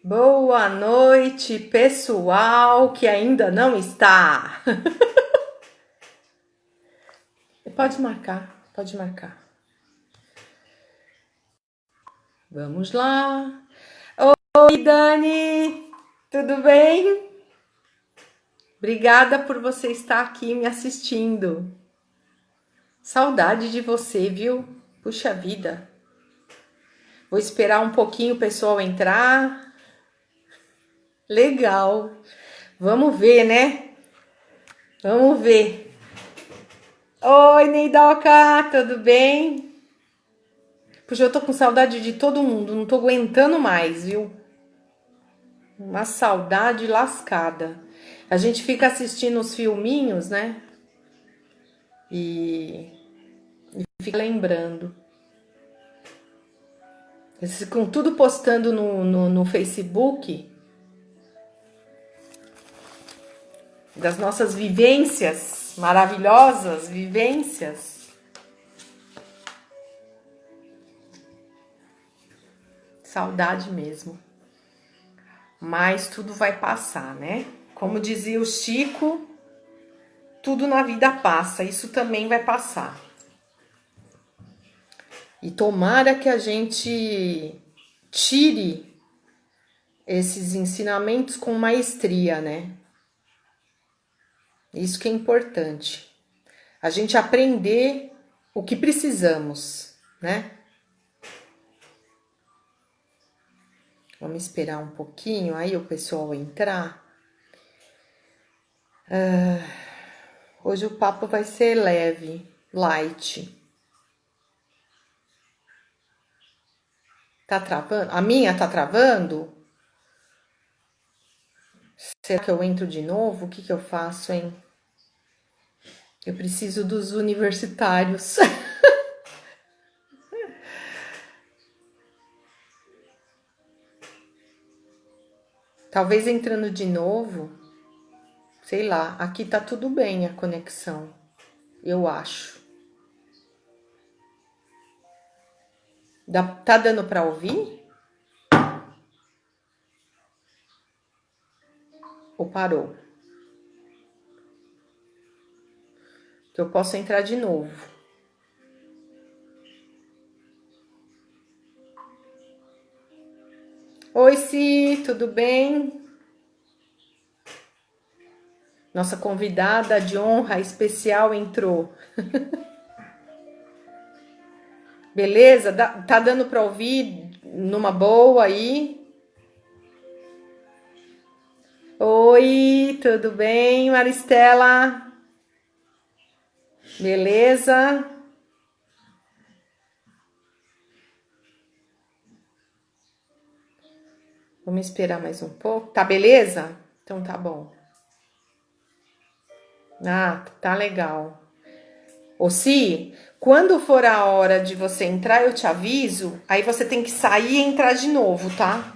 Boa noite, pessoal que ainda não está. Pode marcar, pode marcar. Vamos lá. Oi, Dani, tudo bem? Obrigada por você estar aqui me assistindo. Saudade de você, viu? Puxa vida. Vou esperar um pouquinho o pessoal entrar. Legal. Vamos ver, né? Vamos ver. Oi, Neidoca, tudo bem? Puxa, eu tô com saudade de todo mundo, não tô aguentando mais, viu? Uma saudade lascada. A gente fica assistindo os filminhos, né? E fica lembrando. Eles ficam tudo postando no Facebook das nossas vivências, maravilhosas vivências. Saudade mesmo. Mas tudo vai passar, né? Como dizia o Chico, tudo na vida passa, isso também vai passar. E tomara que a gente tire esses ensinamentos com maestria, né? Isso que é importante. A gente aprender o que precisamos, né? Vamos esperar um pouquinho, aí o pessoal entrar. Hoje o papo vai ser leve, light. Tá travando? A minha tá travando? Será que eu entro de novo? O que eu faço, hein? Eu preciso dos universitários. Talvez entrando de novo, sei lá, aqui tá tudo bem a conexão, eu acho. Tá dando pra ouvir? Ou parou? Que eu posso entrar de novo. Oi, Si, tudo bem? Nossa convidada de honra especial entrou. Beleza? Tá dando para ouvir numa boa aí? Oi, tudo bem, Maristela? Beleza? Vamos esperar mais um pouco. Tá beleza? Então tá bom. Ah, tá legal. Ô, Si, quando for a hora de você entrar, eu te aviso. Aí você tem que sair e entrar de novo, tá?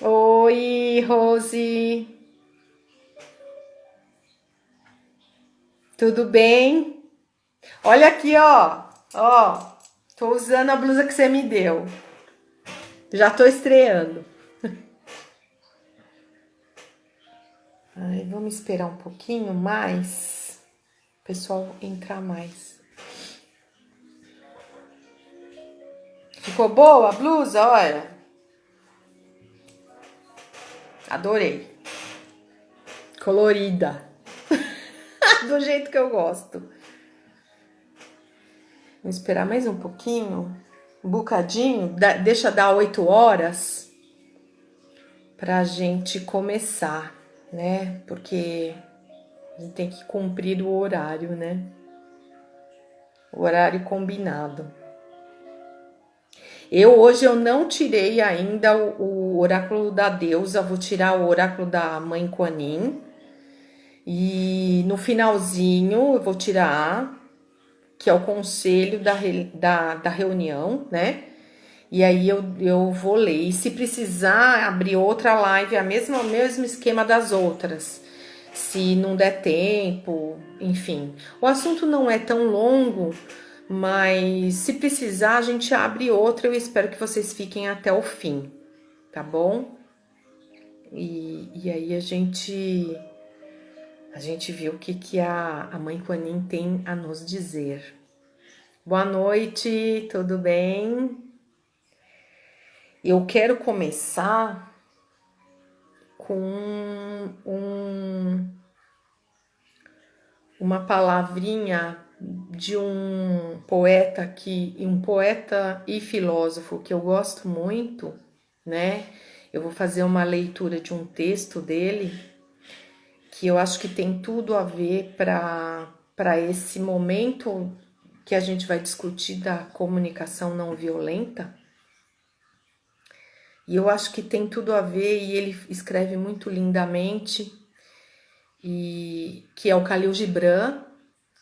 Oi, Rose. Tudo bem? Olha aqui, ó. Ó, tô usando a blusa que você me deu. Já tô estreando. Ai, vamos esperar um pouquinho mais. O pessoal entrar mais. Ficou boa a blusa? Olha. Adorei. Colorida. Do jeito que eu gosto. Vamos esperar mais um pouquinho. Um bocadinho. Deixa dar 8 horas. Pra gente começar, né? Porque a gente tem que cumprir o horário, né? O horário combinado. Hoje eu não tirei ainda o oráculo da deusa, vou tirar o oráculo da mãe Kuan Yin. E no finalzinho eu vou tirar, que é o conselho da reunião, né? E aí eu vou ler. E se precisar abrir outra live, o mesmo esquema das outras. Se não der tempo, enfim. O assunto não é tão longo, Mas se precisar, a gente abre outra. Eu espero que vocês fiquem até o fim, tá bom? E aí a gente vê o que a Mãe Kuan Yin tem a nos dizer. Boa noite, tudo bem? Eu quero começar com uma palavrinha de um poeta e filósofo que eu gosto muito, né? Eu vou fazer uma leitura de um texto dele que eu acho que tem tudo a ver para esse momento que a gente vai discutir da comunicação não violenta. E eu acho que tem tudo a ver, e ele escreve muito lindamente, e que é o Khalil Gibran,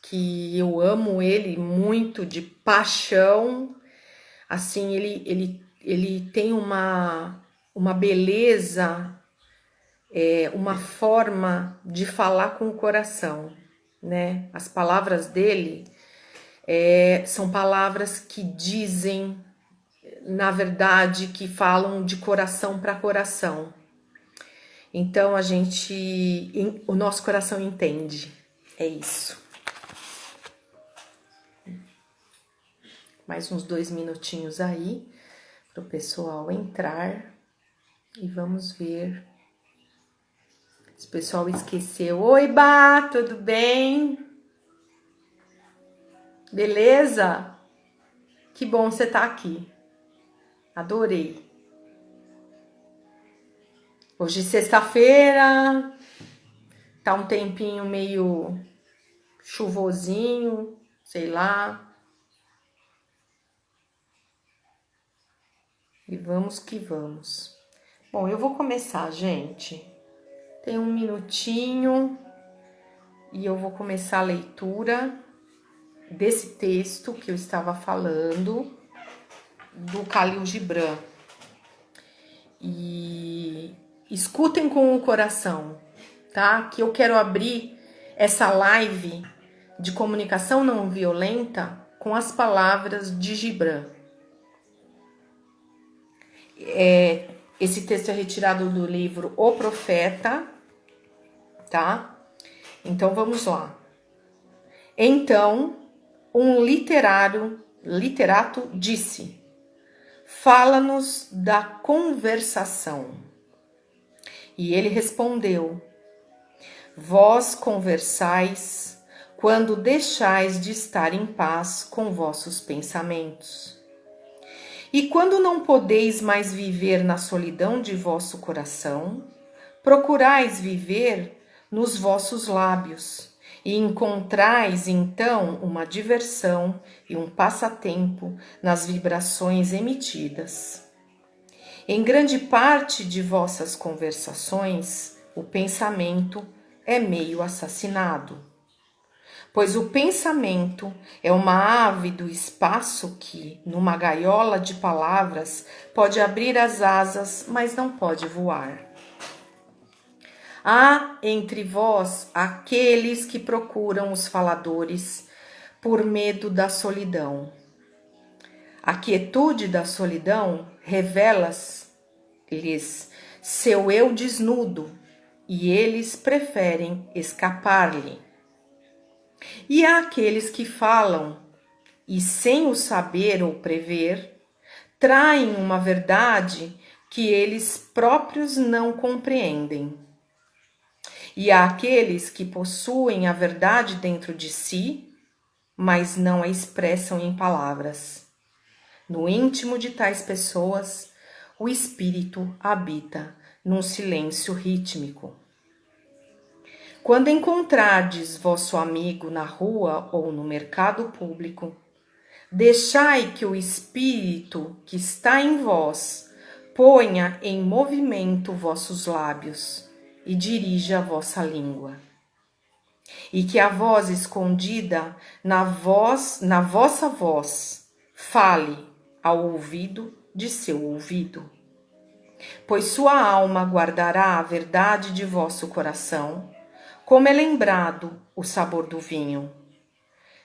que eu amo ele muito de paixão. Assim, ele tem uma beleza, uma forma de falar com o coração, né? As palavras dele são palavras que dizem, na verdade, que falam de coração para coração. Então o nosso coração entende. É isso. Mais uns 2 minutinhos aí para o pessoal entrar e vamos ver se o pessoal esqueceu. Oi, Bá, tudo bem? Beleza? Que bom você tá aqui. Adorei. Hoje é sexta-feira, tá um tempinho meio chuvosinho, sei lá. E vamos que vamos. Bom, eu vou começar, gente. Tem 1 minutinho e eu vou começar a leitura desse texto que eu estava falando, do Khalil Gibran. E escutem com o coração, tá? Que eu quero abrir essa live de comunicação não violenta com as palavras de Gibran. Esse texto é retirado do livro O Profeta, tá? Então vamos lá. Então, um literato disse: fala-nos da conversação. E ele respondeu: vós conversais quando deixais de estar em paz com vossos pensamentos. E quando não podeis mais viver na solidão de vosso coração, procurais viver nos vossos lábios, e encontrais então uma diversão e um passatempo nas vibrações emitidas. Em grande parte de vossas conversações, o pensamento é meio assassinado, pois o pensamento é uma ave do espaço que, numa gaiola de palavras, pode abrir as asas, mas não pode voar. Há entre vós aqueles que procuram os faladores por medo da solidão. A quietude da solidão revela-lhes seu eu desnudo e eles preferem escapar-lhe. E há aqueles que falam e, sem o saber ou prever, traem uma verdade que eles próprios não compreendem. E há aqueles que possuem a verdade dentro de si, mas não a expressam em palavras. No íntimo de tais pessoas, o espírito habita num silêncio rítmico. Quando encontrardes vosso amigo na rua ou no mercado público, deixai que o espírito que está em vós ponha em movimento vossos lábios e dirija a vossa língua. E que a voz escondida na vossa voz fale ao ouvido de seu ouvido. Pois sua alma guardará a verdade de vosso coração, como é lembrado o sabor do vinho.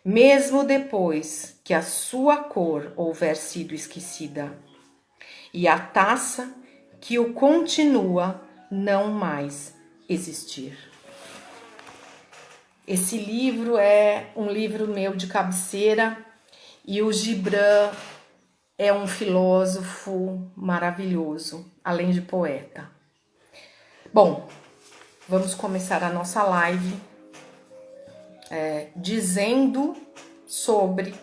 mesmo depois que a sua cor houver sido esquecida, e a taça que o continua não mais existir. Esse livro é um livro meu de cabeceira e o Gibran é um filósofo maravilhoso, além de poeta. Bom, vamos começar a nossa live dizendo sobre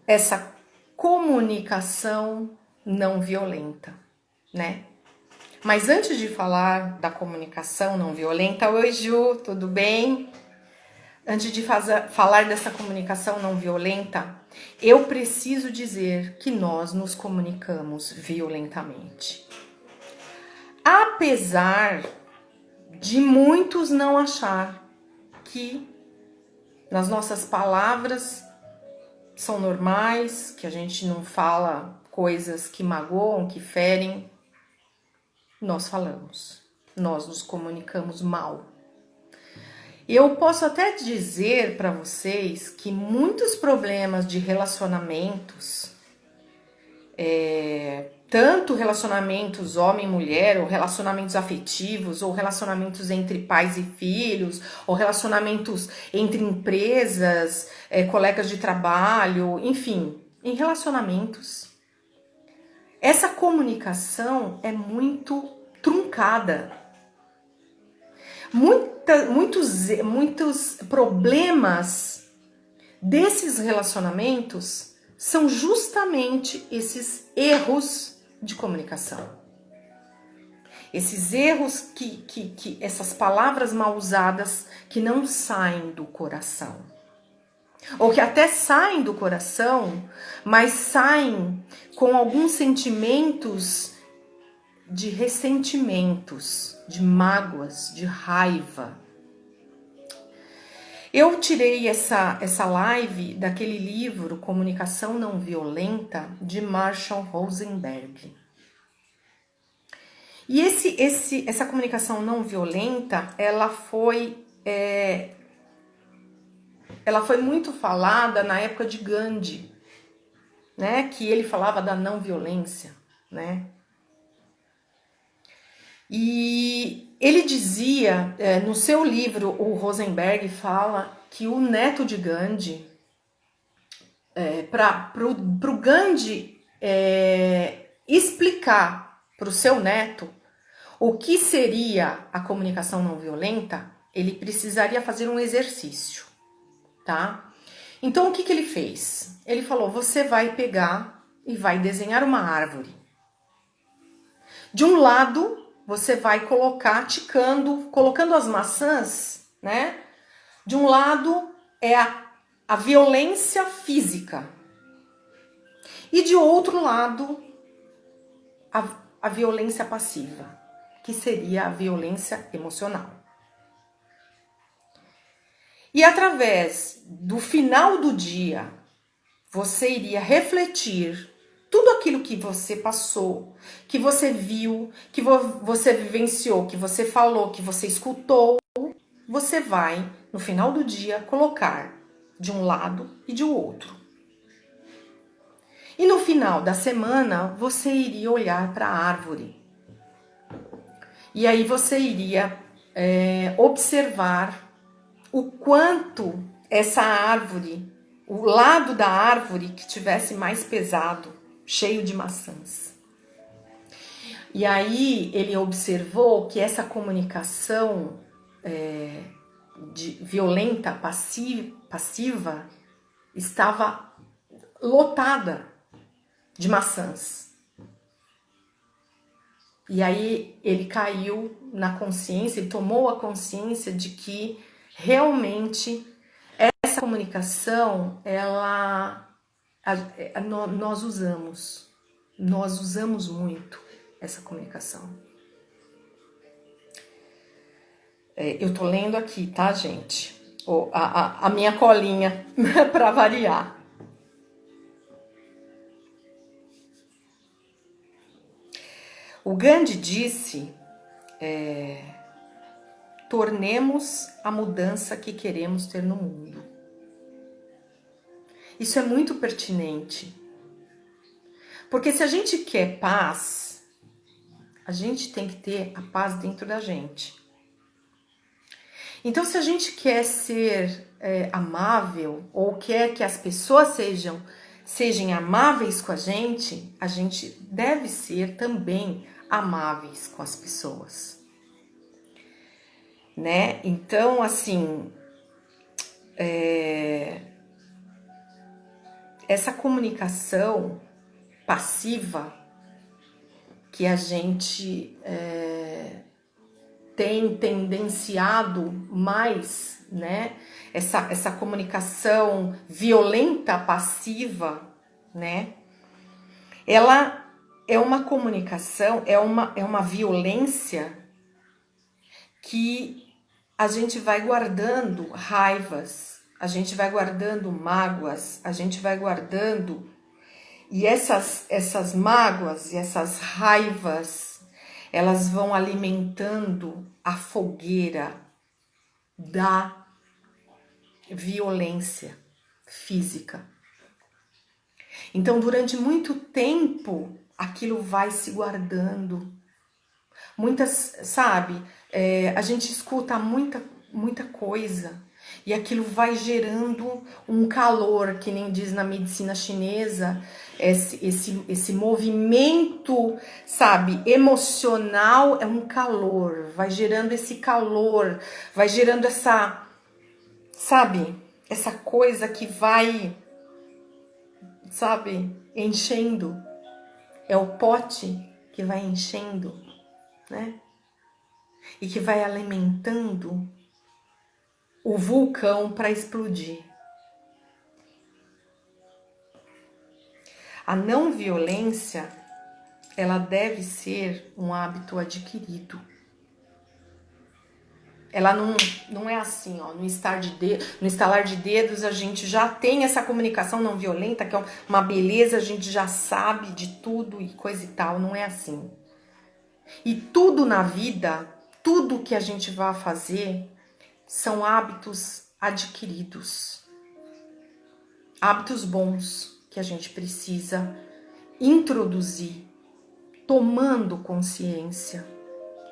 essa comunicação não violenta, né? Mas antes de falar da comunicação não violenta, oi Ju, tudo bem? Antes de falar dessa comunicação não violenta, eu preciso dizer que nós nos comunicamos violentamente. Apesar de muitos não achar que nas nossas palavras são normais, que a gente não fala coisas que magoam, que ferem, nós falamos, nós nos comunicamos mal. Eu posso até dizer para vocês que muitos problemas de relacionamentos, tanto relacionamentos homem-mulher, ou relacionamentos afetivos, ou relacionamentos entre pais e filhos, ou relacionamentos entre empresas, colegas de trabalho, enfim, em relacionamentos, essa comunicação é muito truncada. Muitos problemas desses relacionamentos são justamente esses erros de comunicação. Esses erros essas palavras mal usadas que não saem do coração. Ou que até saem do coração, mas saem com alguns sentimentos de ressentimentos, de mágoas, de raiva. Eu tirei essa live daquele livro Comunicação Não Violenta, de Marshall Rosenberg. E essa comunicação não violenta, ela foi muito falada na época de Gandhi, né? Que ele falava da não violência, né? E ele dizia, no seu livro, o Rosenberg fala que o neto de Gandhi, para o Gandhi explicar para o seu neto o que seria a comunicação não violenta, ele precisaria fazer um exercício, tá? Então, o que ele fez? Ele falou, você vai pegar e vai desenhar uma árvore. De um lado, você vai colocando as maçãs, né? De um lado é a violência física. E de outro lado, a violência passiva, que seria a violência emocional. E através do final do dia, você iria refletir tudo aquilo que você passou, que você viu, que você vivenciou, que você falou, que você escutou, você vai, no final do dia, colocar de um lado e de outro. E no final da semana, você iria olhar para a árvore. E aí você iria observar o quanto essa árvore, o lado da árvore que tivesse mais pesado, cheio de maçãs. E aí ele observou que essa comunicação violenta, passiva, estava lotada de maçãs. E aí ele caiu na consciência, ele tomou a consciência de que realmente essa comunicação, nós usamos muito essa comunicação. Eu tô lendo aqui, tá, gente? A minha colinha, para variar. O Gandhi disse, tornemos a mudança que queremos ter no mundo. Isso é muito pertinente. Porque se a gente quer paz, a gente tem que ter a paz dentro da gente. Então, se a gente quer ser amável ou quer que as pessoas sejam amáveis com a gente deve ser também amáveis com as pessoas, né? Então, assim, essa comunicação passiva que a gente tem tendenciado mais, né? Essa comunicação violenta, passiva, né? Ela é uma comunicação, é uma violência que a gente vai guardando raivas, a gente vai guardando mágoas, a gente vai guardando, e essas mágoas e essas raivas, elas vão alimentando a fogueira da violência física. Então, durante muito tempo, aquilo vai se guardando. Muitas, sabe, a gente escuta muita coisa e aquilo vai gerando um calor, que nem diz na medicina chinesa, esse movimento, sabe, emocional é um calor, vai gerando esse calor, vai gerando essa, sabe, essa coisa que vai, sabe, enchendo, é o pote que vai enchendo, né? E que vai alimentando o vulcão para explodir. A não violência, ela deve ser um hábito adquirido. Ela não é assim, ó, no estalar de dedos a gente já tem essa comunicação não violenta, que é uma beleza, a gente já sabe de tudo e coisa e tal, não é assim. E tudo na vida, tudo que a gente vai fazer, são hábitos adquiridos. Hábitos bons que a gente precisa introduzir, tomando consciência,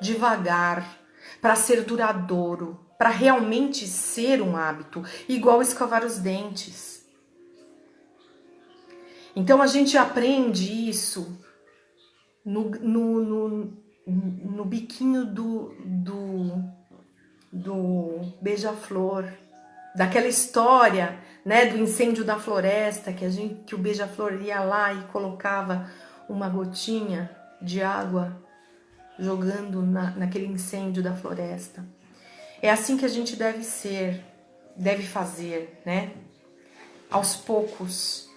devagar, para ser duradouro, para realmente ser um hábito, igual escovar os dentes. Então a gente aprende isso no biquinho do beija-flor, daquela história, né, do incêndio da floresta, que o beija-flor ia lá e colocava uma gotinha de água jogando naquele incêndio da floresta. É assim que a gente deve ser, deve fazer, né? Aos poucos,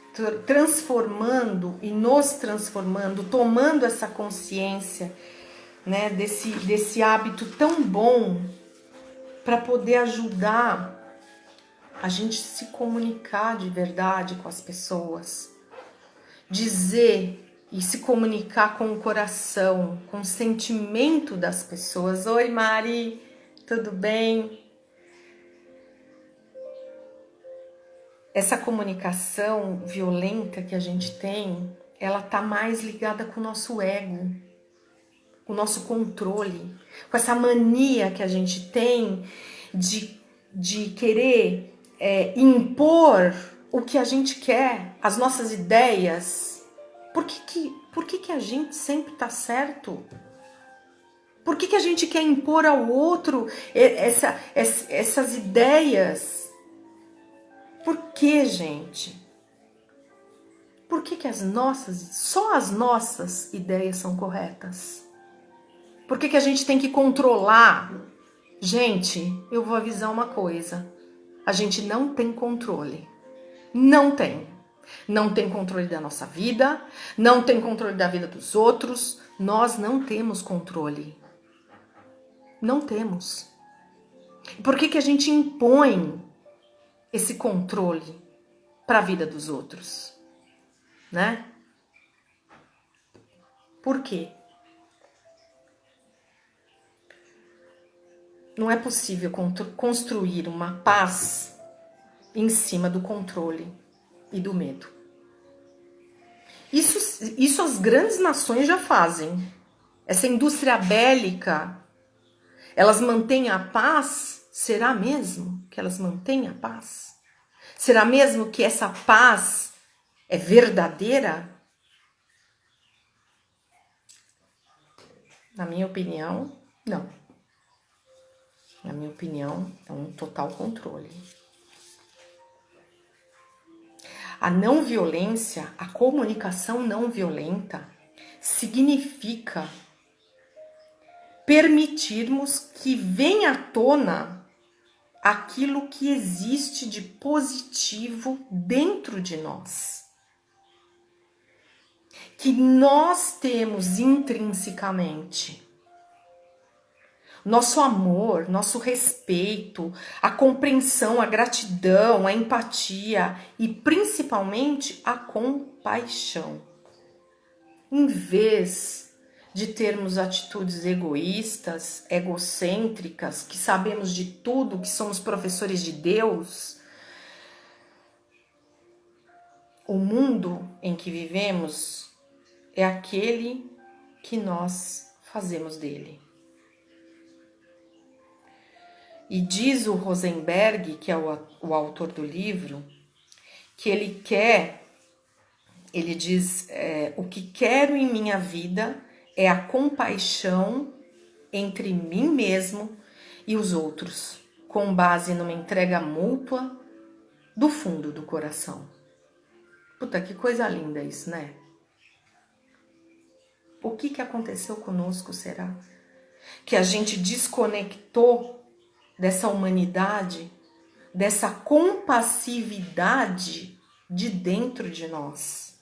transformando e nos transformando, tomando essa consciência, né, desse hábito tão bom para poder ajudar a gente se comunicar de verdade com as pessoas, dizer e se comunicar com o coração, com o sentimento das pessoas. Oi, Mari, tudo bem? Essa comunicação violenta que a gente tem, ela tá mais ligada com o nosso ego, com o nosso controle, com essa mania que a gente tem de querer impor o que a gente quer, as nossas ideias. Por que a gente sempre tá certo? Por que a gente quer impor ao outro essas ideias? Por que, gente? Por que só as nossas ideias são corretas? Por que a gente tem que controlar? Gente, eu vou avisar uma coisa. A gente não tem controle. Não tem. Não tem controle da nossa vida, não tem controle da vida dos outros. Nós não temos controle. Não temos. Por que a gente impõe esse controle para a vida dos outros? Né? Por quê? Não é possível construir uma paz em cima do controle. e do medo. Isso as grandes nações já fazem. Essa indústria bélica, elas mantêm a paz? Será mesmo que elas mantêm a paz? Será mesmo que essa paz é verdadeira? Na minha opinião, não. Na minha opinião, é um total controle. A não violência, a comunicação não violenta, significa permitirmos que venha à tona aquilo que existe de positivo dentro de nós. Que nós temos intrinsecamente. Nosso amor, nosso respeito, a compreensão, a gratidão, a empatia e principalmente a compaixão. Em vez de termos atitudes egoístas, egocêntricas, que sabemos de tudo, que somos professores de Deus, o mundo em que vivemos é aquele que nós fazemos dele. E diz o Rosenberg, que é o autor do livro, que ele diz, o que quero em minha vida é a compaixão entre mim mesmo e os outros, com base numa entrega mútua do fundo do coração. Puta, que coisa linda isso, né? O que aconteceu conosco, será? Que a gente desconectou dessa humanidade, dessa compassividade de dentro de nós.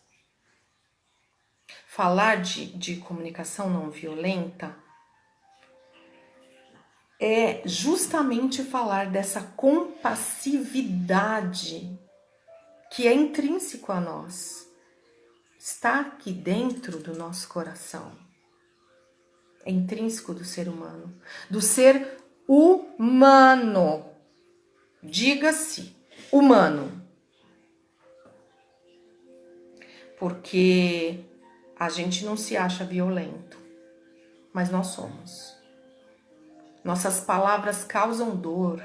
Falar de comunicação não violenta é justamente falar dessa compassividade que é intrínseco a nós. Está aqui dentro do nosso coração. É intrínseco do ser humano. Do ser humano. Diga-se humano. Porque a gente não se acha violento, mas nós somos. Nossas palavras causam dor,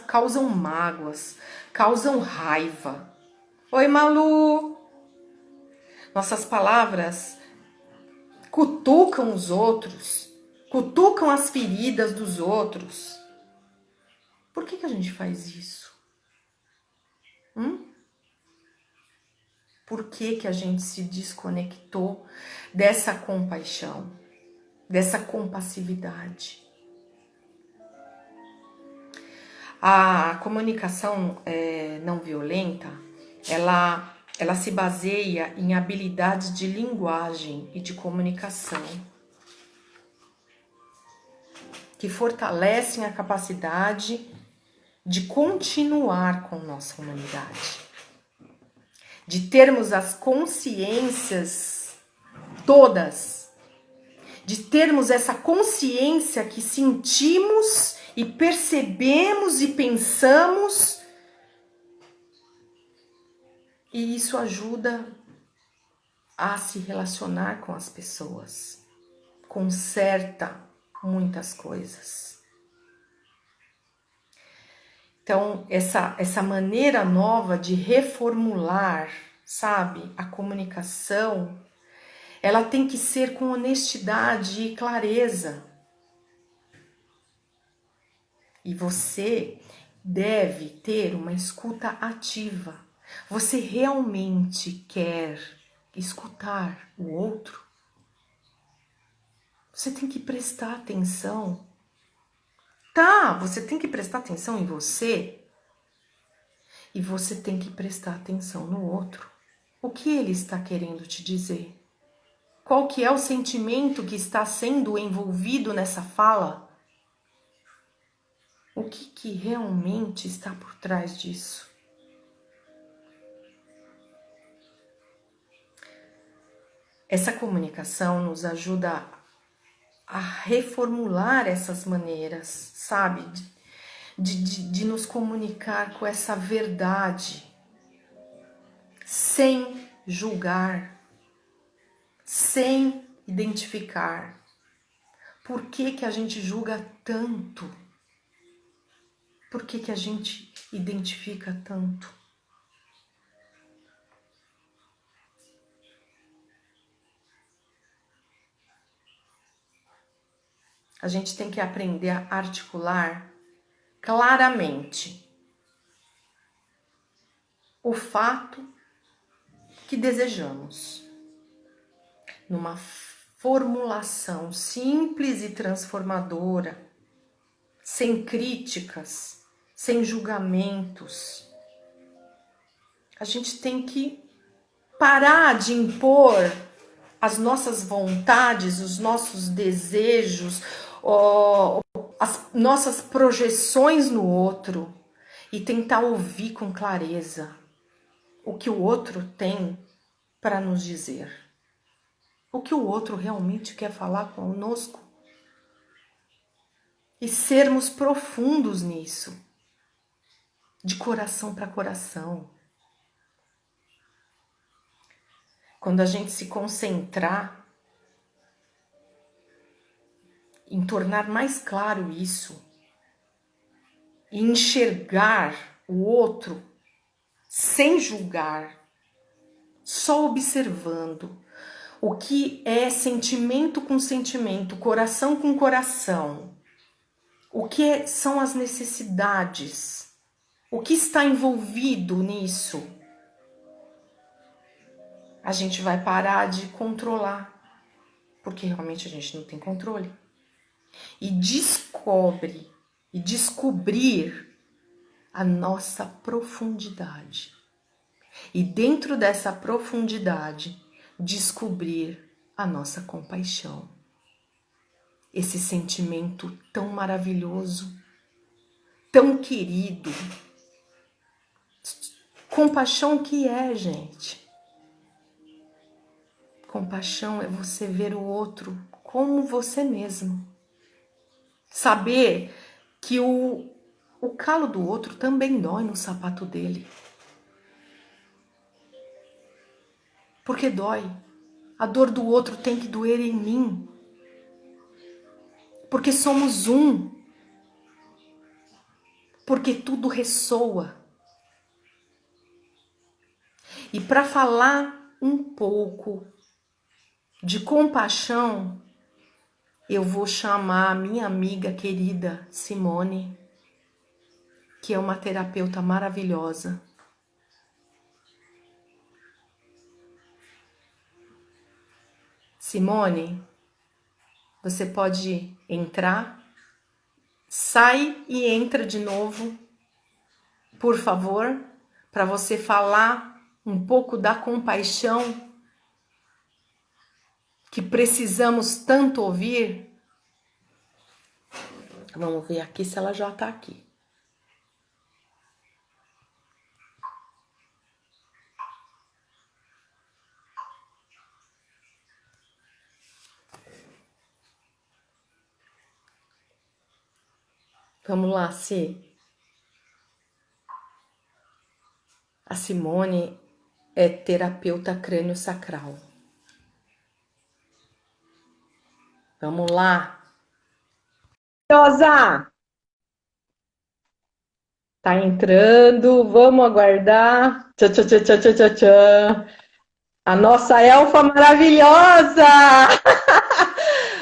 causam mágoas, causam raiva. Oi, Malu! Nossas palavras cutucam os outros, cutucam as feridas dos outros. Por que a gente faz isso? Por que a gente se desconectou dessa compaixão, dessa compassividade? A comunicação não violenta, ela se baseia em habilidades de linguagem e de comunicação que fortalecem a capacidade de continuar com nossa humanidade, de termos as consciências todas, de termos essa consciência que sentimos e percebemos e pensamos, e isso ajuda a se relacionar com as pessoas, conserta muitas coisas. Então, essa maneira nova de reformular, sabe, a comunicação, ela tem que ser com honestidade e clareza. E você deve ter uma escuta ativa. Você realmente quer escutar o outro? Você tem que prestar atenção. Tá, você tem que prestar atenção em você. E você tem que prestar atenção no outro. O que ele está querendo te dizer? Qual que é o sentimento que está sendo envolvido nessa fala? O que realmente está por trás disso? Essa comunicação nos ajuda a reformular essas maneiras, sabe? De nos comunicar com essa verdade. sem julgar, sem identificar. Por que que a gente julga tanto? Por que que a gente identifica tanto? A gente tem que aprender a articular claramente o fato que desejamos, numa formulação simples e transformadora, sem críticas, sem julgamentos. A gente tem que parar de impor as nossas vontades, os nossos desejos, as nossas projeções no outro e tentar ouvir com clareza o que o outro tem para nos dizer. O que o outro realmente quer falar conosco. E sermos profundos nisso, de coração para coração. Quando a gente se concentrar em tornar mais claro isso, e enxergar o outro sem julgar, só observando o que é sentimento com sentimento, coração com coração, o que são as necessidades, o que está envolvido nisso, a gente vai parar de controlar, porque realmente a gente não tem controle. E descobrir a nossa profundidade. E dentro dessa profundidade, descobrir a nossa compaixão. Esse sentimento tão maravilhoso, tão querido. Compaixão que é, gente? Compaixão é você ver o outro como você mesmo. Saber que o calo do outro também dói no sapato dele. Porque dói. A dor do outro tem que doer em mim. Porque somos um. Porque tudo ressoa. E para falar um pouco de compaixão, eu vou chamar a minha amiga querida Simone, que é uma terapeuta maravilhosa. Simone, você pode entrar, sai e entra de novo, por favor, para você falar um pouco da compaixão que precisamos tanto ouvir. Vamos ver aqui se ela já está aqui. Vamos lá, Si. A Simone é terapeuta crânio-sacral. Vamos lá. Rosa! Tá entrando, vamos aguardar. Tchã, tchã, tchã, tchã, tchã, tchã. A nossa elfa maravilhosa!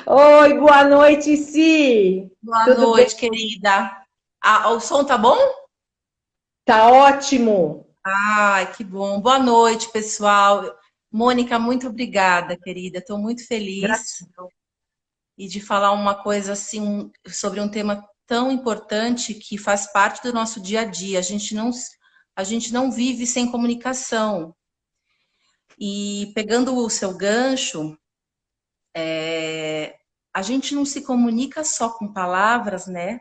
Oi, boa noite, Si. Boa Tudo bem? noite, querida. O som tá bom? Tá ótimo. Ai, que bom. Boa noite, pessoal. Mônica, muito obrigada, querida. Estou muito feliz Gratidão. e de falar uma coisa assim sobre um tema tão importante que faz parte do nosso dia a dia. A gente não vive sem comunicação. E pegando o seu gancho, a gente não se comunica só com palavras, né?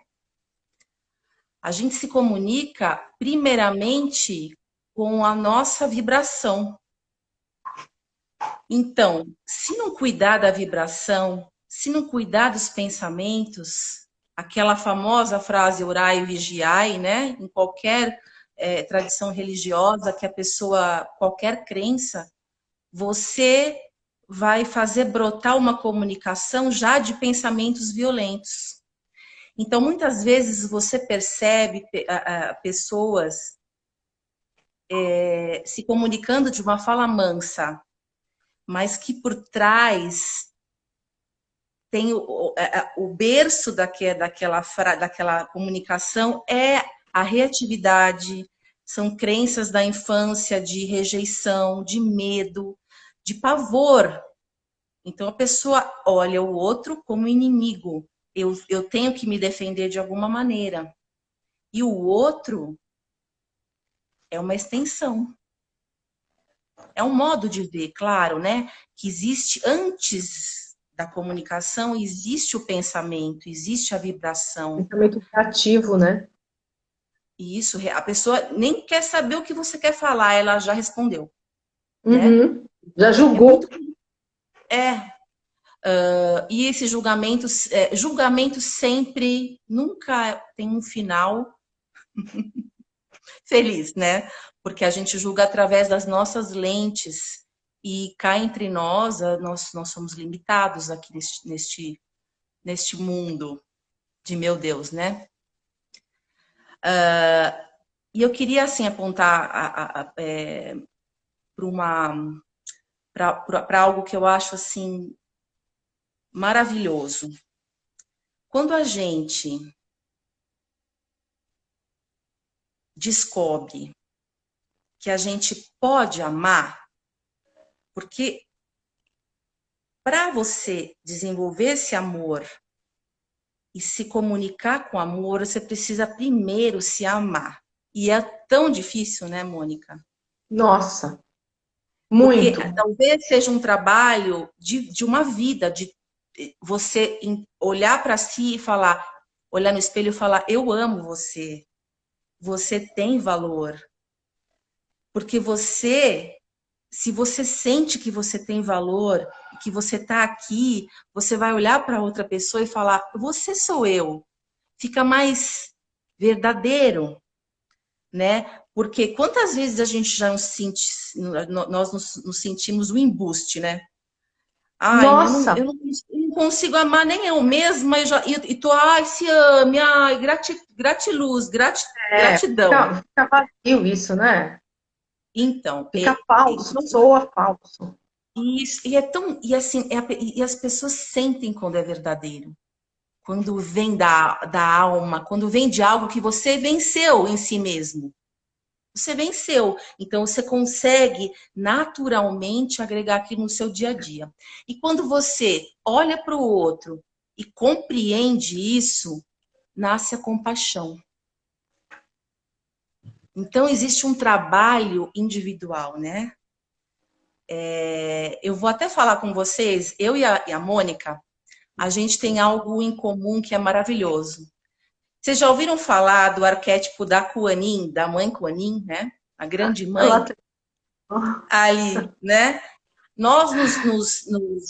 A gente se comunica primeiramente com a nossa vibração. Então, se não cuidar da vibração, se não cuidar dos pensamentos, aquela famosa frase orai e vigiai, né? Em qualquer tradição religiosa, que a pessoa, qualquer crença, você vai fazer brotar uma comunicação já de pensamentos violentos. Então, muitas vezes você percebe pessoas se comunicando de uma fala mansa, mas que por trás tem o berço daquela comunicação é a reatividade, são crenças da infância de rejeição, de medo, de pavor. Então a pessoa olha o outro como inimigo. Eu tenho que me defender de alguma maneira. E o outro é uma extensão. É um modo de ver, claro, né? Que existe antes da comunicação, existe o pensamento, existe a vibração. Pensamento criativo, né? E isso, a pessoa nem quer saber o que você quer falar, ela já respondeu, né? Uhum. Já É julgou. muito... E esse julgamento sempre, nunca tem um final feliz, né? Porque a gente julga através das nossas lentes e cá entre nós somos limitados aqui neste mundo de meu Deus, né? E eu queria, assim, apontar para algo que eu acho, assim, maravilhoso. Quando a gente descobre que a gente pode amar, porque para você desenvolver esse amor e se comunicar com amor, você precisa primeiro se amar. E é tão difícil, né, Mônica? Nossa, Porque muito. talvez seja um trabalho de uma vida, de você olhar para si e falar, olhar no espelho e falar, eu amo você, você tem valor. Porque se você sente que você tem valor, que você está aqui, você vai olhar para outra pessoa e falar, você sou eu. Fica mais verdadeiro, né? Porque quantas vezes a gente já nós nos sentimos um embuste, né? Ai, Nossa, eu não consigo amar nem eu mesma, e tô, ai, se ame, ai, gratiluz, gratidão. fica vazio isso, né? Então, Fica falso, soa falso. isso, e é tão, e assim, e as pessoas sentem quando é verdadeiro, quando vem da alma, quando vem de algo que você venceu em si mesmo. Você venceu, então você consegue naturalmente agregar aqui no seu dia a dia. E quando você olha para o outro e compreende isso, nasce a compaixão. Então existe um trabalho individual, né? Eu vou até falar com vocês, eu e a Mônica, a gente tem algo em comum que é maravilhoso. Vocês já ouviram falar do arquétipo da Kuan-Yin, da mãe Kuan-Yin, né? A grande Ela mãe tem- ali, né? Nós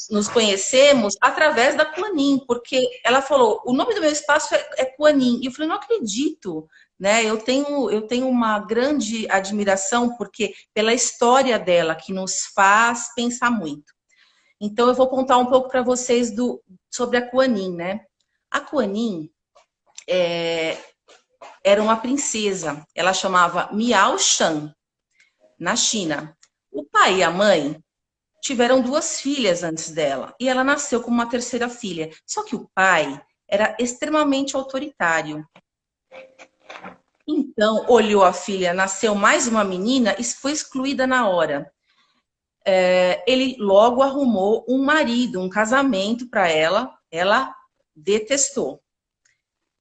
nos conhecemos através da Kuan-Yin, porque ela falou, o nome do meu espaço é Kuan-Yin. E eu falei, não acredito, né? Eu tenho uma grande admiração porque pela história dela, que nos faz pensar muito. Então, eu vou contar um pouco para vocês sobre a Kuan-Yin, né? A Kuan-Yin era uma princesa, ela chamava Miao Shan, na China. O pai e a mãe tiveram duas filhas antes dela e ela nasceu como uma terceira filha. Só que o pai era extremamente autoritário. Então, olhou a filha, nasceu mais uma menina e foi excluída na hora. Ele logo arrumou um marido, um casamento para ela. Ela detestou.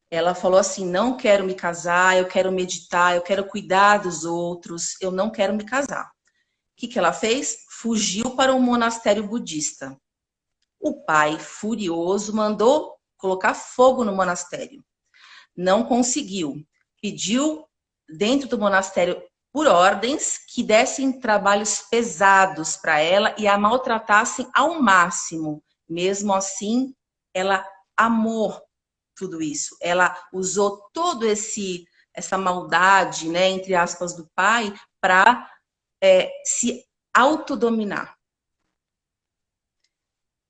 Ela falou assim: não quero me casar, eu quero meditar, eu quero cuidar dos outros, eu não quero me casar. O que ela fez? Fugiu para um monastério budista. O pai, furioso, mandou colocar fogo no monastério. Não conseguiu. Pediu dentro do monastério, por ordens, que dessem trabalhos pesados para ela e a maltratassem ao máximo. Mesmo assim, ela amou tudo isso. Ela usou todo essa maldade, né, entre aspas, do pai, para se autodominar.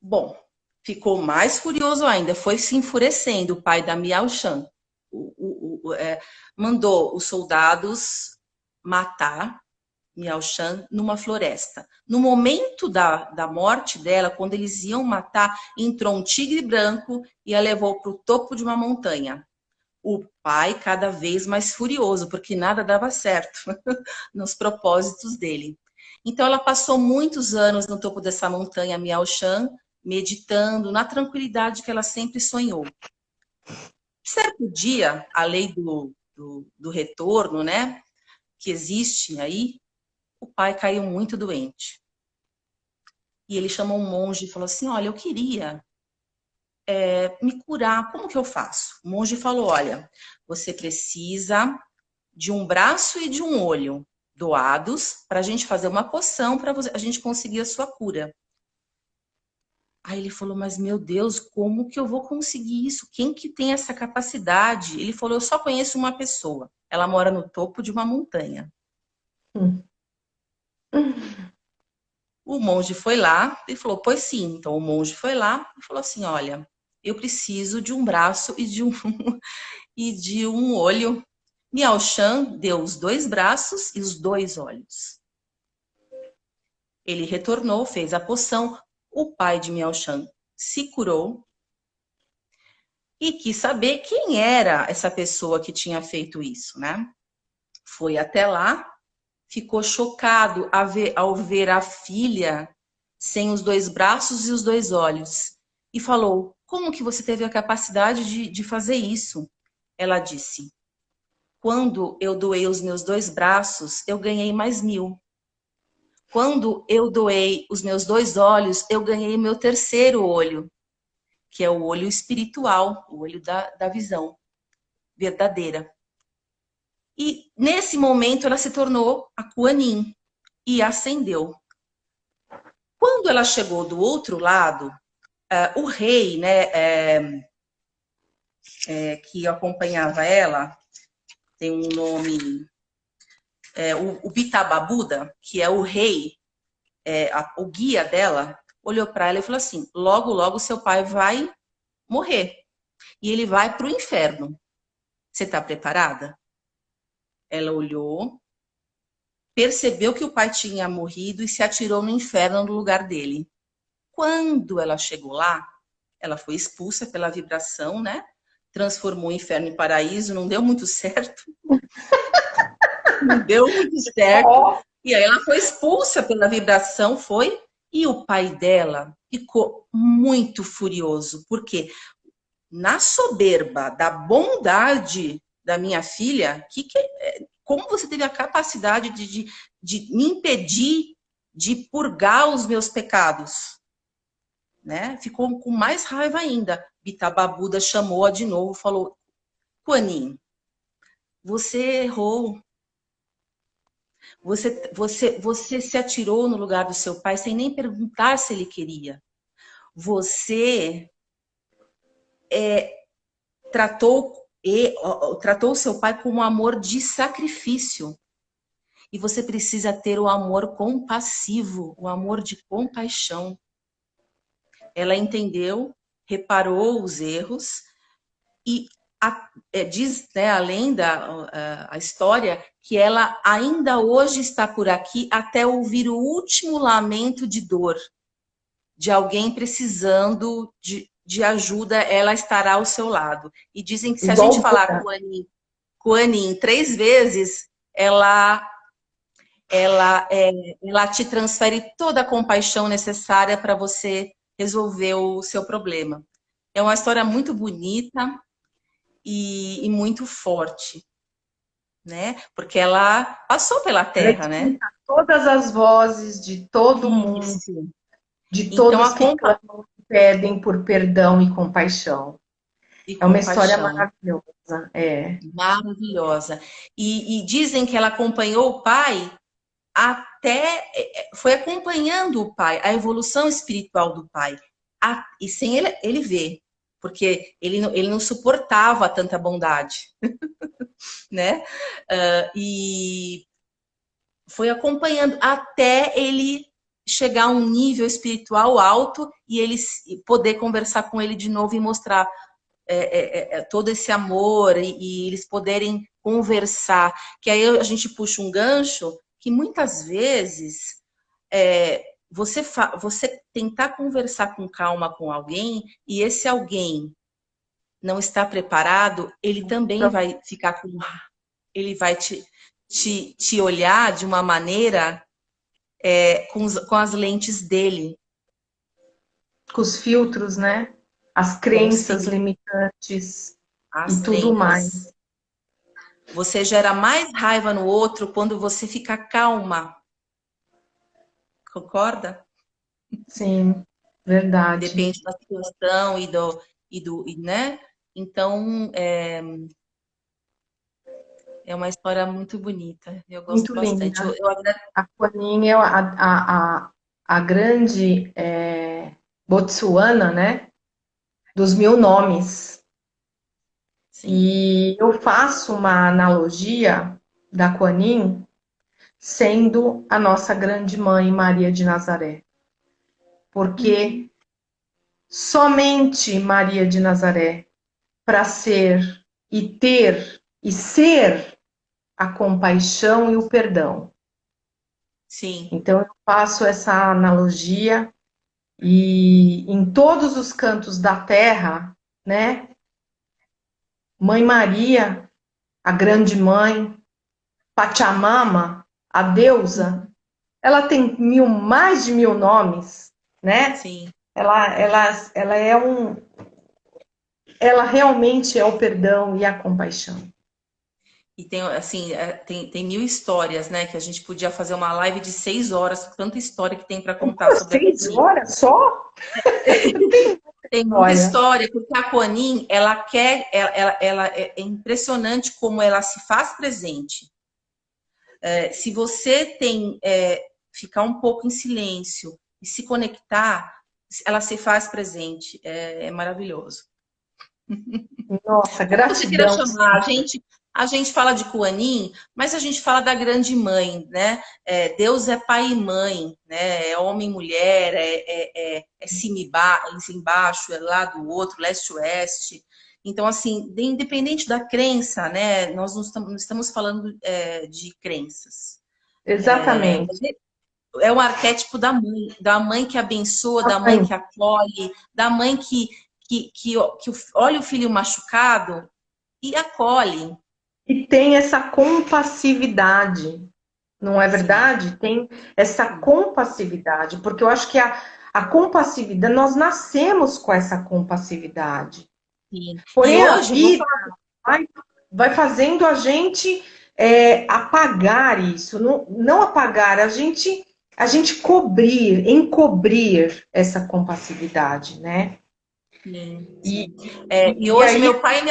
Bom, ficou mais furioso ainda, foi se enfurecendo o pai da Miao Shan. Mandou os soldados matar Miao Shan numa floresta. No momento da morte dela, quando eles iam matar, entrou um tigre branco e a levou para o topo de uma montanha. O pai cada vez mais furioso, porque nada dava certo nos propósitos dele. Então ela passou muitos anos no topo dessa montanha Miao Shan, meditando na tranquilidade que ela sempre sonhou. Certo dia, a lei do retorno, né, que existe aí, o pai caiu muito doente. E ele chamou um monge e falou assim, olha, eu queria me curar, como que eu faço? O monge falou, olha, você precisa de um braço e de um olho doados para a gente fazer uma poção para a gente conseguir a sua cura. Aí ele falou, mas meu Deus, como que eu vou conseguir isso? Quem que tem essa capacidade? Ele falou, eu só conheço uma pessoa. Ela mora no topo de uma montanha. O monge foi lá e falou, pois sim. Então o monge foi lá e falou assim, olha, eu preciso de um braço e de um olho. Miao Shan deu os 2 braços e os 2 olhos. Ele retornou, fez a poção. O pai de Miao Shan se curou e quis saber quem era essa pessoa que tinha feito isso, né? Foi até lá, ficou chocado ao ver a filha sem os 2 braços e os 2 olhos. E falou, como que você teve a capacidade de fazer isso? Ela disse, quando eu doei os meus 2 braços, eu ganhei mais 1000. Quando eu doei os meus 2 olhos, eu ganhei meu 3º olho, que é o olho espiritual, o olho da visão verdadeira. E nesse momento ela se tornou a Kuan Yin e ascendeu. Quando ela chegou do outro lado, o rei, né, que acompanhava ela, tem um nome, o Bitababuda, que é o rei, o guia dela, olhou para ela e falou assim, logo, logo seu pai vai morrer. E ele vai para o inferno. Você está preparada? Ela olhou, percebeu que o pai tinha morrido e se atirou no inferno no lugar dele. Quando ela chegou lá, ela foi expulsa pela vibração, né? Transformou o inferno em paraíso, não deu muito certo. Não deu muito certo. E aí ela foi expulsa pela vibração, foi. E o pai dela ficou muito furioso. Por quê? Na soberba da bondade da minha filha, como você teve a capacidade de me impedir de purgar os meus pecados? Né? Ficou com mais raiva ainda. Bitababuda chamou-a de novo, falou, Kuan Yin, você errou. Você se atirou no lugar do seu pai sem nem perguntar se ele queria. Você tratou o seu pai com um amor de sacrifício. E você precisa ter o amor compassivo, o amor de compaixão. Ela entendeu, reparou os erros e diz, né, a lenda, a história, que ela ainda hoje está por aqui até ouvir o último lamento de dor de alguém precisando de ajuda, ela estará ao seu lado. E dizem que se a gente falar Kuan Yin 3 vezes, ela te transfere toda a compaixão necessária para você resolver o seu problema. É uma história muito bonita e muito forte, né? Porque ela passou pela Terra, né? Todas as vozes de todo mundo, de todos que clamam, pedem por perdão e compaixão. É uma história maravilhosa. Maravilhosa. E dizem que ela acompanhou o pai foi acompanhando o pai, a evolução espiritual do pai, e sem ele ver, porque ele não suportava tanta bondade, né? E foi acompanhando até ele chegar a um nível espiritual alto e ele poder conversar com ele de novo e mostrar todo esse amor e eles poderem conversar. Que aí a gente puxa um gancho que muitas vezes você tentar conversar com calma com alguém e esse alguém não está preparado, ele também vai ficar com... Ele vai te olhar de uma maneira com as lentes dele. Com os filtros, né? As crenças limitantes e tudo mais. Você gera mais raiva no outro quando você fica calma. Concorda? Sim, verdade. Depende da situação né? Então, é uma história muito bonita. Eu gosto Muito bastante. linda. A Kuan-Yin é a grande Botsuana, né? Dos 1000 nomes. Sim. E eu faço uma analogia da Kuan Yin sendo a nossa grande mãe Maria de Nazaré. Porque somente Maria de Nazaré, para ser e ter e ser a compaixão e o perdão. Sim. Então eu faço essa analogia e em todos os cantos da terra, né? Mãe Maria, a grande mãe, Pachamama, a deusa, ela tem mais de 1000 nomes, né? Sim. Ela é ela realmente é o perdão e a compaixão. E tem, assim, tem 1000 histórias, né? Que a gente podia fazer uma live de 6 horas, tanta história que tem para contar sobre a 6 horas só? Tem muita história, porque a Kuan Yin, ela é impressionante como ela se faz presente. Se você ficar um pouco em silêncio e se conectar, ela se faz presente. É maravilhoso. Nossa, Como você queira gratidão. chamar, a gente fala de Kuan Yin, mas a gente fala da grande mãe, né? Deus é pai e mãe, né? É homem e mulher, é cima e embaixo, é lado do outro, leste-oeste. Então, assim, independente da crença, né? Nós não estamos falando de crenças. Exatamente. É um arquétipo da mãe que abençoa, da mãe que acolhe, da mãe que olha o filho machucado e acolhe. E tem essa compassividade, não é verdade? Sim. Tem essa compassividade, porque eu acho que a compassividade, nós nascemos com essa compassividade. Sim. Porém, E hoje, a vida vai fazendo a gente apagar isso, não apagar, a gente encobrir essa compassividade, né? sim, E, sim. E hoje aí, meu pai e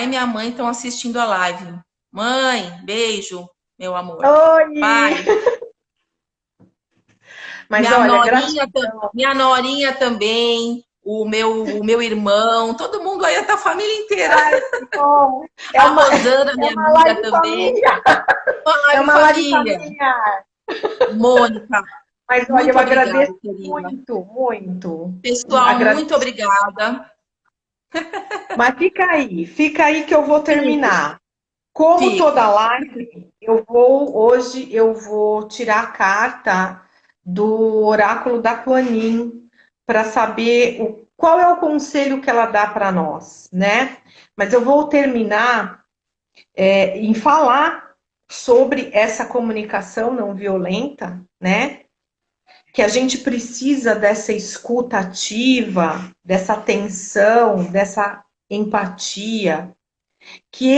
minha mãe estão assistindo a live. Mãe, beijo, meu amor. oi! Pai, Mas olha, gratidão. minha norinha também, o meu irmão, todo mundo aí, tá a família inteira. Ai, que bom. A Rosana, minha amiga também. É uma live Família. familiar. Mônica, Mas olha, muito eu obrigada, agradeço querida. muito, muito. Pessoal, muito obrigada. Mas fica aí que eu vou terminar. Como Fico. toda live, hoje eu vou tirar a carta do oráculo da Kuan Yin para saber qual é o conselho que ela dá para nós, né? Mas eu vou terminar em falar sobre essa comunicação não violenta, né? Que a gente precisa dessa escuta ativa, dessa atenção, dessa empatia, que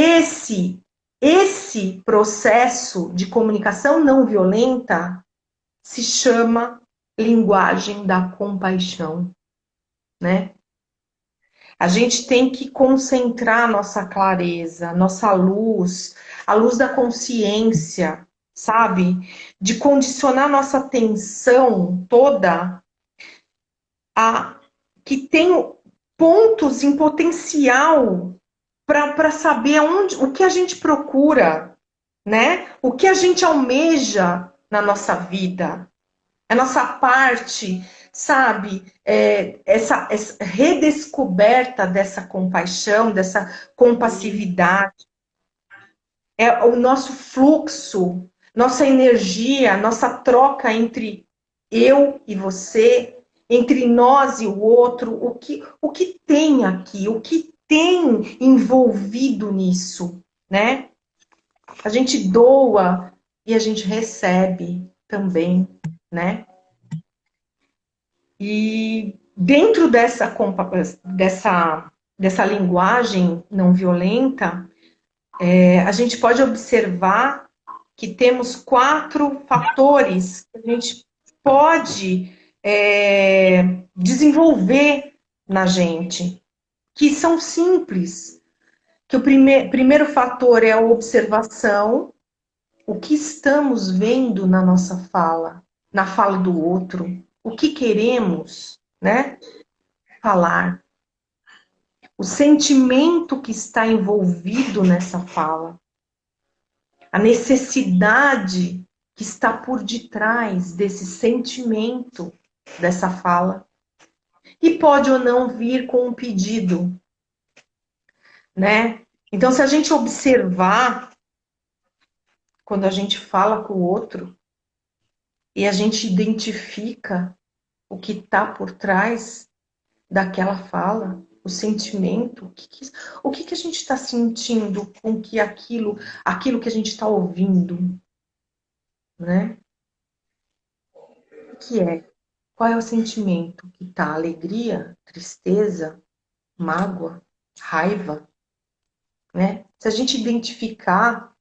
esse processo de comunicação não violenta se chama linguagem da compaixão, né? A gente tem que concentrar nossa clareza, nossa luz, a luz da consciência, sabe? De condicionar nossa atenção toda a que tem pontos em potencial para saber o que a gente procura, né? O que a gente almeja na nossa vida, a nossa parte, sabe? Essa redescoberta dessa compaixão, dessa compassividade, é o nosso fluxo, nossa energia, nossa troca entre eu e você, entre nós e o outro, o que tem aqui, o que tem envolvido nisso, né? A gente doa e a gente recebe também, né? E dentro dessa linguagem não violenta, a gente pode observar que temos 4 fatores que a gente pode desenvolver na gente, que são simples. Que o primeiro fator é a observação, o que estamos vendo na nossa fala, na fala do outro, o que queremos, né, falar, o sentimento que está envolvido nessa fala, a necessidade que está por detrás desse sentimento dessa fala, e pode ou não vir com um pedido, né? Então, se a gente observar quando a gente fala com o outro e a gente identifica o que está por trás daquela fala, o sentimento, o que a gente está sentindo com que aquilo que a gente está ouvindo, né? O que é? Qual é o sentimento que está? Alegria, tristeza, mágoa, raiva, né? Se a gente identificar,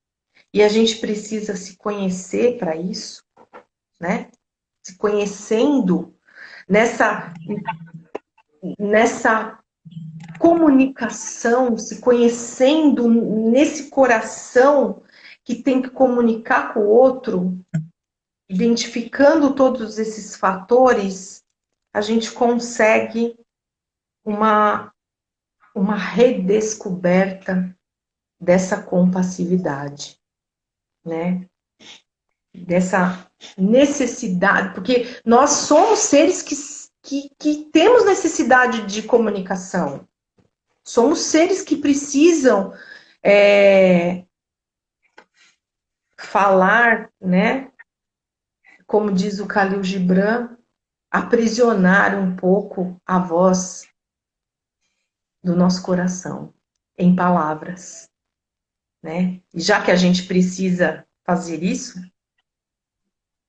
e a gente precisa se conhecer para isso, né? Se conhecendo nessa comunicação, se conhecendo nesse coração que tem que comunicar com o outro, identificando todos esses fatores, a gente consegue uma redescoberta dessa compassividade, né? Dessa necessidade, porque nós somos seres que temos necessidade de comunicação. Somos seres que precisam falar, né? Como diz o Khalil Gibran, aprisionar um pouco a voz do nosso coração em palavras, né? E já que a gente precisa fazer isso,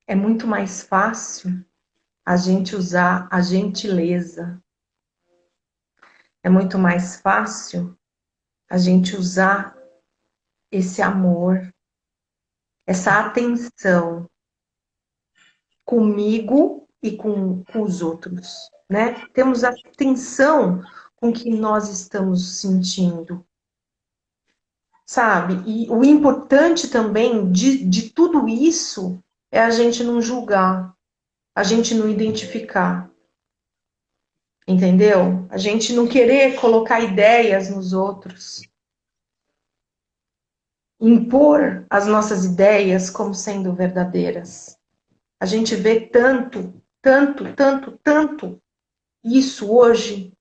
é muito mais fácil a gente usar a gentileza. É muito mais fácil a gente usar esse amor, essa atenção comigo e com os outros, né? Temos atenção com o que nós estamos sentindo, sabe? E o importante também de tudo isso é a gente não julgar, a gente não identificar, entendeu? A gente não querer colocar ideias nos outros, impor as nossas ideias como sendo verdadeiras. A gente vê tanto, tanto, tanto, tanto isso hoje,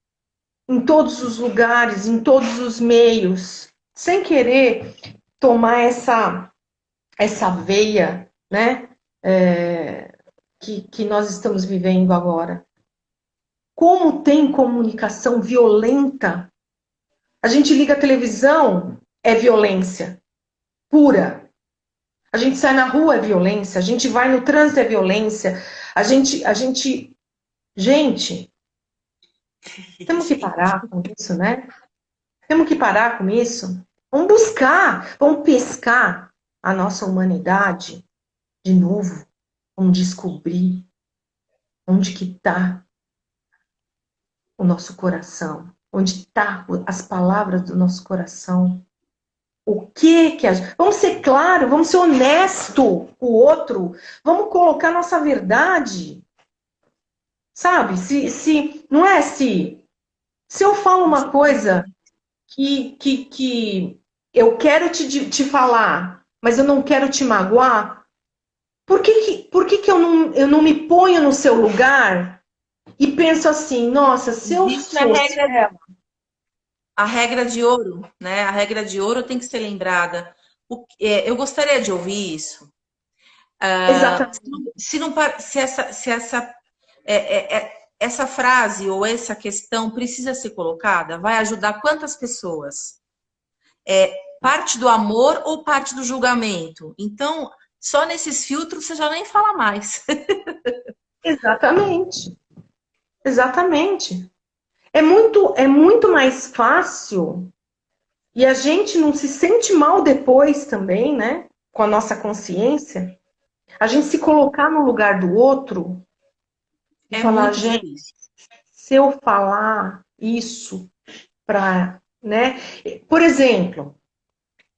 em todos os lugares, em todos os meios, sem querer tomar essa veia, né, que nós estamos vivendo agora. Como tem comunicação violenta, a gente liga a televisão, é violência pura. A gente sai na rua, é violência. A gente vai no trânsito, é violência. Gente, temos que parar com isso, né? Temos que parar com isso. Vamos buscar, vamos pescar a nossa humanidade de novo. Vamos descobrir onde que está o nosso coração. Onde está as palavras do nosso coração. O que a gente... Vamos ser claro, vamos ser honesto com o outro. Vamos colocar nossa verdade. Sabe? Não é se Se eu falo Com uma certeza. coisa que eu quero te falar, mas eu não quero te magoar, por que que eu não me ponho no seu lugar e penso assim, nossa, se eu Existe fosse ela. a regra de ouro, né? A regra de ouro tem que ser lembrada. Eu gostaria de ouvir isso. Exatamente. Se, não, se essa frase ou essa questão precisa ser colocada, vai ajudar quantas pessoas? Parte do amor ou parte do julgamento? Então, só nesses filtros você já nem fala mais. Exatamente. Exatamente. É muito mais fácil e a gente não se sente mal depois também, né? Com a nossa consciência, a gente se colocar no lugar do outro e É falar, muito gente, difícil. se eu falar isso para, né? Por exemplo,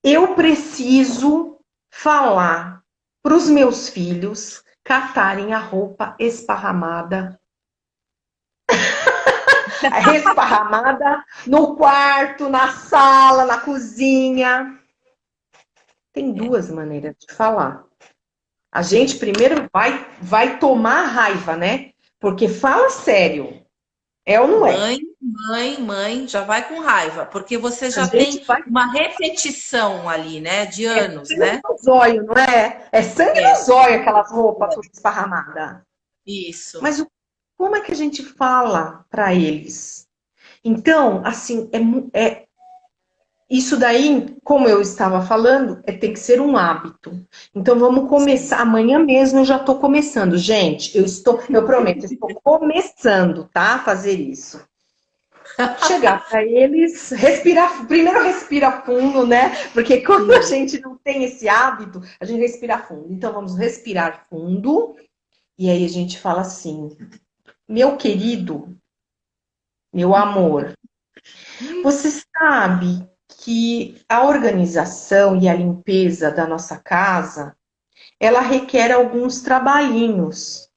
eu preciso falar para os meus filhos catarem a roupa esparramada, esparramada no quarto, na sala, na cozinha. Tem É. duas maneiras de falar. A gente primeiro vai tomar raiva, né? Porque fala sério, é ou não é? Mãe, já vai com raiva, porque você A já tem gente vai. uma repetição ali, né, de É anos, sangue né? no zóio, não é? É sangue É, no zóio aquelas roupas todas esparramadas. isso. Mas como é que a gente fala para eles? Então, assim, isso daí, como eu estava falando, tem que ser um hábito. Então, vamos Sim. começar. Amanhã mesmo eu já estou começando. Gente, eu prometo, eu estou começando, tá? A fazer isso. Chegar para eles, respirar, primeiro respira fundo, né? Porque quando a Sim. gente não tem esse hábito, a gente respira fundo. Então vamos respirar fundo e aí a gente fala assim: meu querido, meu amor, você sabe que a organização e a limpeza da nossa casa, ela requer alguns trabalhinhos.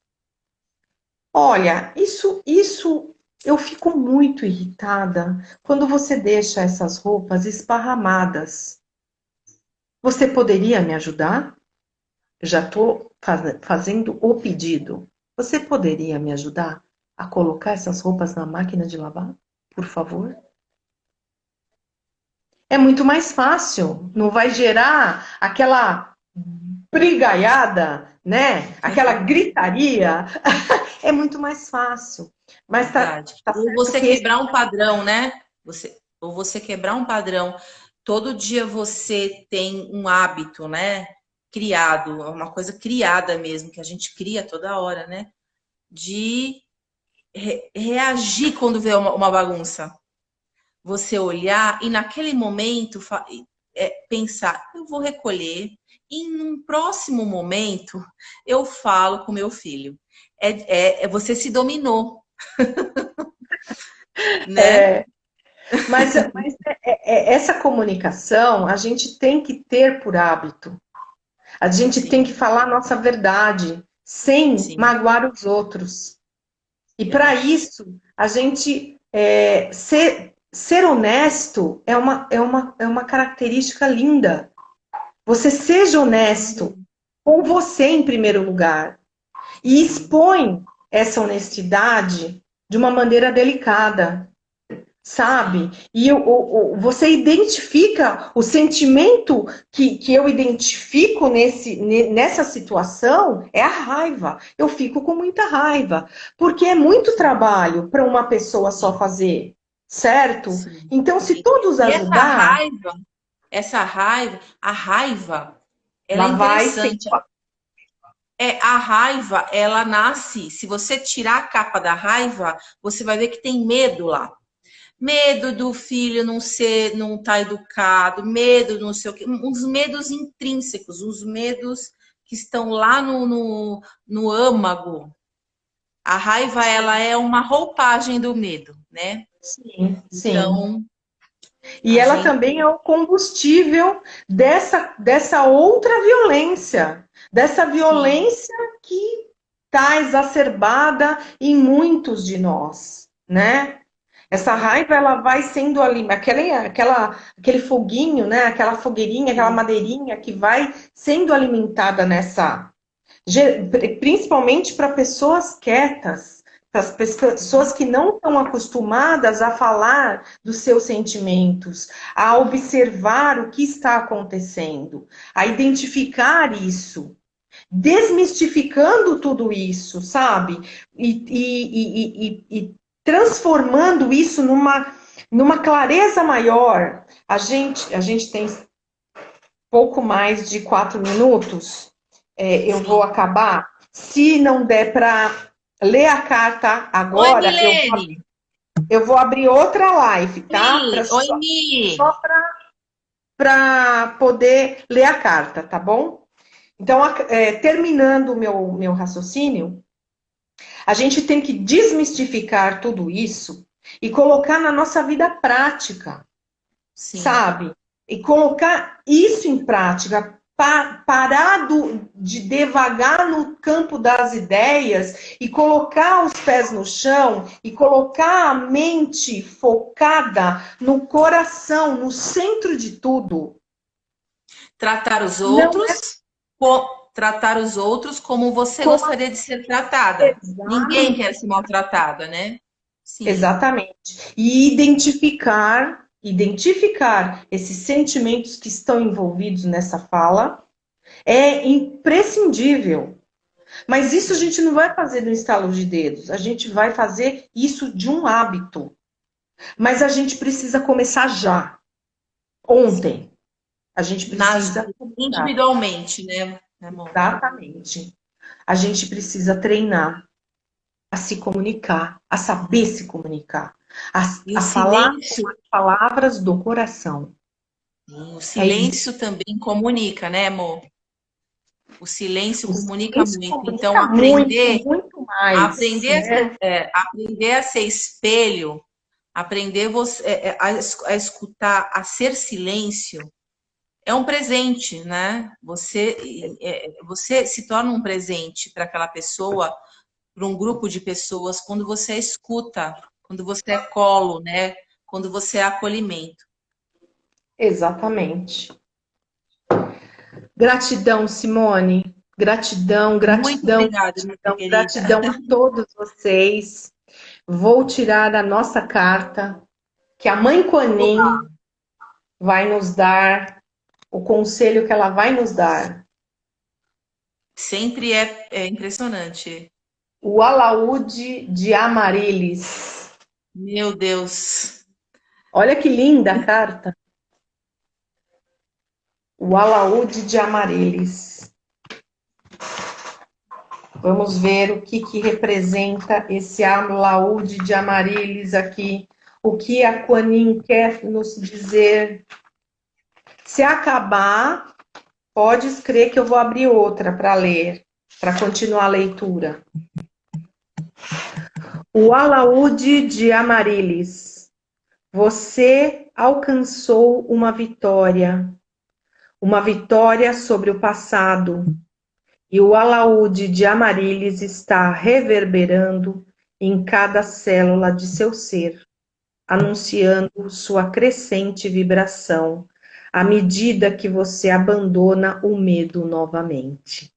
Olha, isso eu fico muito irritada quando você deixa essas roupas esparramadas. Você poderia me ajudar? Já estou fazendo o pedido. Você poderia me ajudar a colocar essas roupas na máquina de lavar? Por favor? É muito mais fácil. Não vai gerar aquela brigaiada, né? Aquela gritaria. É muito mais fácil. Mas Verdade. tá Ou certo você que esse quebrar um padrão, né? Ou você quebrar um padrão. Todo dia você tem um hábito, né? Criado, é uma coisa criada mesmo, que a gente cria toda hora, né? De reagir quando vê uma bagunça. Você olhar e naquele momento pensar, eu vou recolher, e em um próximo momento eu falo com meu filho. Você se dominou, né? é, mas essa comunicação a gente tem que ter por hábito. A gente tem Sim, que falar a nossa verdade sem sim, magoar os outros. E para verdade. isso, a gente ser honesto é uma característica linda. Você seja honesto com você em primeiro lugar e Sim. expõe essa honestidade de uma maneira delicada, sabe? Sim, E você identifica o sentimento que eu identifico nessa situação é a raiva. Eu fico com muita raiva, porque é muito trabalho para uma pessoa só sim, fazer, certo? sim, Então, se sim. todos E ajudar, a raiva, ela é lá vai sem. interessante. A raiva, ela nasce. Se você tirar a capa da raiva, você vai ver que tem medo lá. Medo do filho não ser, não estar educado, medo não sei o quê, uns medos intrínsecos, uns medos que estão lá no âmago. A raiva, ela é uma roupagem do medo, né? Sim, sim. Então, E a ela gente também é o combustível dessa outra violência, dessa sim, violência que está exacerbada em muitos de nós, né? Essa raiva, ela vai sendo ali, aquele foguinho, né? Aquela fogueirinha, aquela madeirinha que vai sendo alimentada nessa. Principalmente para pessoas quietas, para as pessoas que não estão acostumadas a falar dos seus sentimentos, a observar o que está acontecendo, a identificar isso, desmistificando tudo isso, sabe? E transformando isso numa clareza maior. A gente tem pouco mais de 4 minutos. Eu vou acabar. Se não der para ler a carta Oi, agora, Milene! eu vou abrir outra live, tá? Oi, Mi! Só para poder ler a carta, tá bom? Então, terminando o meu raciocínio, a gente tem que desmistificar tudo isso e colocar na nossa vida prática, Sim. sabe? E colocar isso em prática, parar de devagar no campo das ideias e colocar os pés no chão e colocar a mente focada no coração, no centro de tudo. Tratar os Não outros, tratar os outros como você como gostaria de ser tratada. Ninguém quer ser maltratada, né? Sim. Exatamente. E identificar esses sentimentos que estão envolvidos nessa fala é imprescindível. Mas isso a gente não vai fazer no instalo de dedos, a gente vai fazer isso de um hábito. Mas a gente precisa começar já, ontem. A gente precisa individualmente, né, amor? Exatamente. A gente precisa treinar a se comunicar, a saber se comunicar, a falar com as palavras do coração. O silêncio também comunica, né, amor? O silêncio comunica muito. Então, aprender, muito mais, aprender a ser espelho, aprender a escutar, a ser silêncio, é um presente, né? Você se torna um presente para aquela pessoa, para um grupo de pessoas, quando você escuta, quando você é colo, né? Quando você é acolhimento. Exatamente. Gratidão, Simone. Gratidão, Muito obrigada, gratidão a todos vocês. Vou tirar a nossa carta, que a Mãe Kuan Yin vai nos dar, o conselho que ela vai nos dar. Sempre é impressionante. O alaúde de Amaryllis. Meu Deus. Olha que linda a carta. O alaúde de Amaryllis. Vamos ver o que representa esse alaúde de Amaryllis aqui. O que a Kuan Yin quer nos dizer. Se acabar, pode escrever que eu vou abrir outra para ler, para continuar a leitura. O alaúde de Amaryllis. Você alcançou uma vitória sobre o passado. E o alaúde de Amaryllis está reverberando em cada célula de seu ser, anunciando sua crescente vibração à medida que você abandona o medo novamente.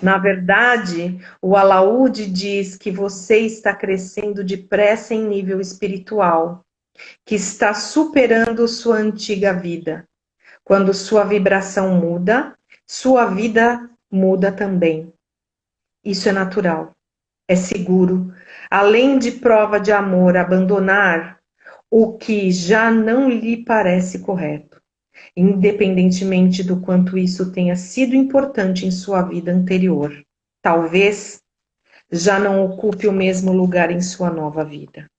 Na verdade, o alaúde diz que você está crescendo depressa em nível espiritual, que está superando sua antiga vida. Quando sua vibração muda, sua vida muda também. Isso é natural, é seguro. Além de prova de amor, abandonar o que já não lhe parece correto, independentemente do quanto isso tenha sido importante em sua vida anterior. Talvez já não ocupe o mesmo lugar em sua nova vida.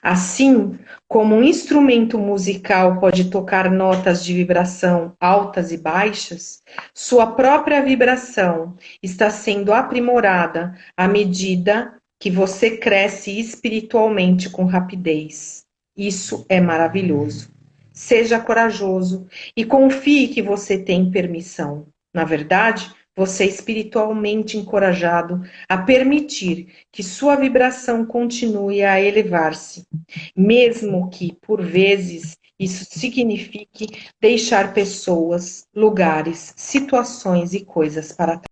Assim como um instrumento musical pode tocar notas de vibração altas e baixas, sua própria vibração está sendo aprimorada à medida que você cresce espiritualmente com rapidez. Isso é maravilhoso. Seja corajoso e confie que você tem permissão. Na verdade, você é espiritualmente encorajado a permitir que sua vibração continue a elevar-se, mesmo que, por vezes, isso signifique deixar pessoas, lugares, situações e coisas para trás.